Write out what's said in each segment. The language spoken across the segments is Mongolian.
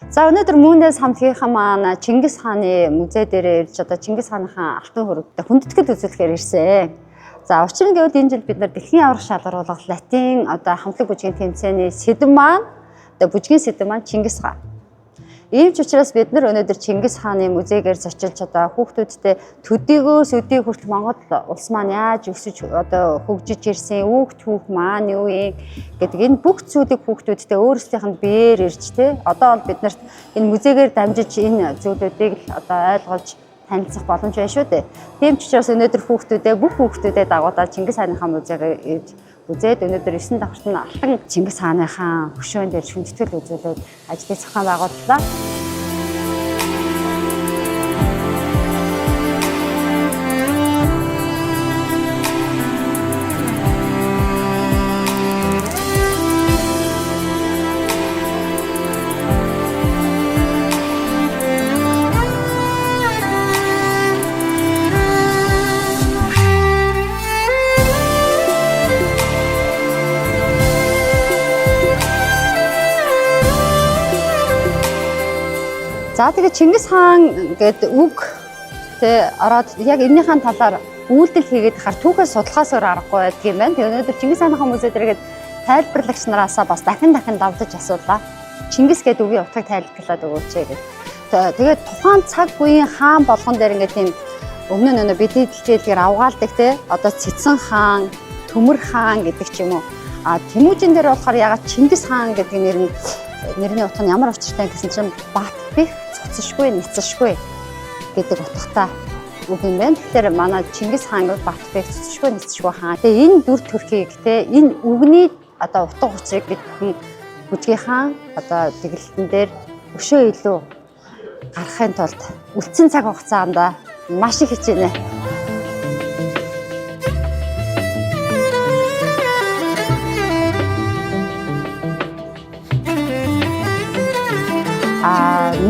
За өнөөдөр Мөндэс хамтгийнхаа маань Чингис хааны музей дээр ирж одоо Чингис хааныхаа алтан хөрөгтэй хүндэтгэл үзүүлэхээр ирсэн. За учир нь гэвэл энэ жил бид нар дэлхийн аврах шалгаруулга латин одоо хамтлаг бүжгийн тэмцээний сэдэв маань одоо бүжгийн сэдэв маань Чингис хаан. Ийм ч учраас бид нар өнөөдөр Чингис хааны музейгээр зочилж одоо хүүхдүүдтэй төдийгөөс өдий хүртэл Монгол улс маань яаж өсөж одоо хөгжиж ирсэн, үүх түүх маань юу юм гэдэг энэ бүх зүйлийг хүүхдүүдтэй өөрсдийнх нь биеэр ирж тэ одоо бол биднэрт энэ музейгээр дамжиж энэ зүйлүүдийг л одоо ойлгож танилцах боломж байна шүү дээ. Тийм ч учраас өнөөдөр бүх хүүхдүүдэд дагуулаад Чингис хааныхаа музейгээр ирж үзээд өнөөдөр 9 давхарт нь алтан Чингис хааныхаа хөшөөнд дээр хүндэтгэл үзүүлээд ажлыг зохион байгууллаа. За тэгээд Чингис хаан гэдэг үг тэ ороод яг энэнийхэн талаар үйлдэл хийгээд хар түүхээс судлахаас өөр аргагүй байдаг юм байна. Тэгээд өнөөдөр Чингис хааныхаа музей дээргээд тайлбарлагч нараасаа бас дахин давтаж асуулаа. Чингис гэдэг үгийн утгыг тайлбарлаад өгөөч гэдэг. Тэгээд тухайн цаг үеийн хаан болгон дээр ингээд тийм өмнө нь бидний дэлхийдгээр авгаалдаг тэ одоо Цэцэн хаан, Төмөр хаан гэдэг ч юм уу. Тэмүүжин дээр болохоор ягаад Чингис хаан гэдэг нэрний утга нь ямар учиртай гэсэн чинь бат бих цоцшгүй нэцшгүй гэдэг утгатай үг юм байна. Тэгэхээр манай Чингис хаан гэдэг бат бих цоцшгүй нэцшгүй хаан. Тэгээ энэ дүр төрхийг те энэ үгний одоо утга учирыг бид бүжгийн хаан одоо тэглэлтэн дээр өшөө илүү гаргахын тулд үлдсэн цаг хугацаанд маш их хичээнэ.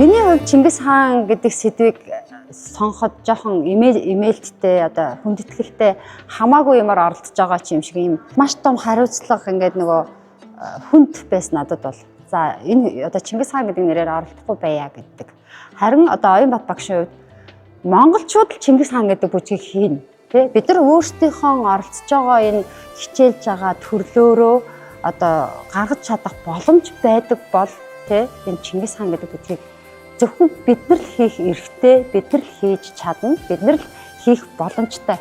Миний хувьд Чингис хаан гэдэг сэдвийг сонгоход жоохон имээлттэй одоо хүндэтгэлтэй хамаагүй юмар оролдож байгаа ч юм шиг юм маш том хариуцлага ингээд нөгөө хүнд байсан надад бол. За энэ одоо Чингис хаан гэдэг нэрээр оролдохгүй байя гэдэг. Харин одоо Оюнбат багшийн хувьд монголчууд л Чингис хаан гэдэг бүжгийг хийнэ. Тэ бид нар өөрсдийнхөө оролцож байгаа энэ хичээлж байгаа төрлөөрөө одоо гаргаж чадах боломж байдаг бол тэ энэ Чингис хаан гэдэг бүжгийг зөвхөн бид нар л хийх эрхтэй, бид нар л хийж чадна, бид нар л хийх боломжтой.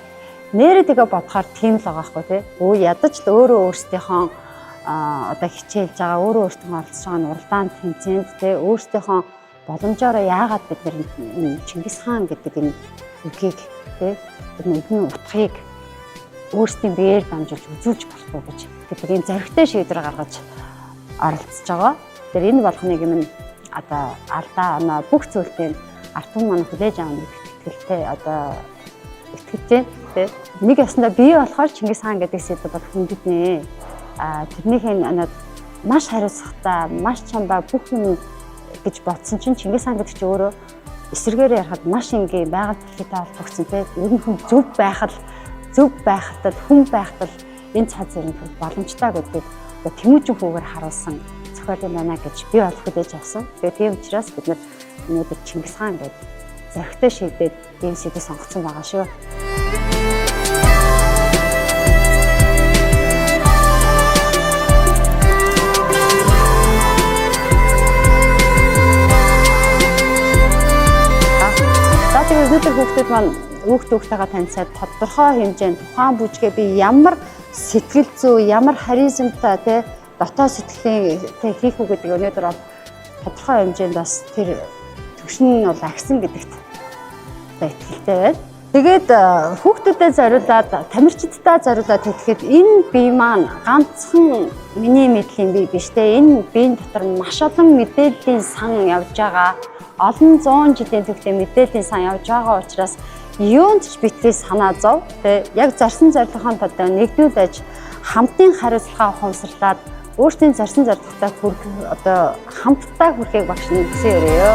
Нэрээ тэгээ бодохоор тийм л байгаа хгүй тий. Ядаж л өөрөө өөрсдийнхөө одоо хичээлж байгаа, өөрөө өөртөө оролцож байгаа уралдаан тэмцээнд тий өөрсдийнхөө боломжоор яагаад бид нар энэ Чингис хаан гэдэг энэ үгийг тий энэ үгний утгыг өөрсдийн биеэр дамжуулж үзүүлж болох уу гэж гэдэг энэ зоригтой шийдвэр гаргаж оролцож байгаа. Тэр энэ болгоныг юм одоо алдаа оноо бүх зүйлтэй артун маань хүлээж авах итгэлтэй одоо итгэж байна тий. Нэг ясандаа бие болохоор Чингис хаан гэдэг сэдв бол хүндэтнэ. Тэрнийхээ маш хариуцлагатай, маш чамбаа бүх юм гэж бодсон чинь Чингис хаан гэдэг чинь өөрөө эсэргээр ярахад маш энгийн байгаль дэлхийтэй холбогдсон тий. Ер нь хүн зөв байхад хүн байхад энэ цаад зэрэг боломжтой гэдгийг Тэмүүжин хүүгээр харуулсан зохиол юм байна гэж би бол хүлээж авсан. Тэгээд тийм учраас бид нар өнөөдөр Чингис хаан гэдэг зоригтой шийдээд ийм сэдвийг сонгосон байгаа шүү. За тэгээд өнөөдөр хүүхдүүд маань хүүхдүүдтэйгээ танилцаад тодорхой хэмжээнд тухайн бүжгээ би ямар сэтгэл зүй, ямар харизмтай тий дотоод сэтгэлээ хийх үү гэдэг өнөөдөр бол тодорхой хэмжээнд бас тэр төвшин нь бол агсан гэдэгт итгэлтэй байна. Тэгээд хүүхдүүдэд зориулаад, тамирчидтай зориулаад хэлэхэд энэ бие маань ганцхан миний мэдлийн бие биш те. Энэ биеийн дотор маш олон мэдээллийн сан явж байгаа. Олон зуун жилийн төвтэй мэдээллийн сан явж байгаа учраас юунд ч битгий санаа зов те. Яг зорьсон зорилгын тулд нэгдүүлж хамтын хариуцлага ухамсарлаад өөртөө зорьсон зорилготой одоо хамтдаа хүрэхийг багш нь хүсье өрөөё.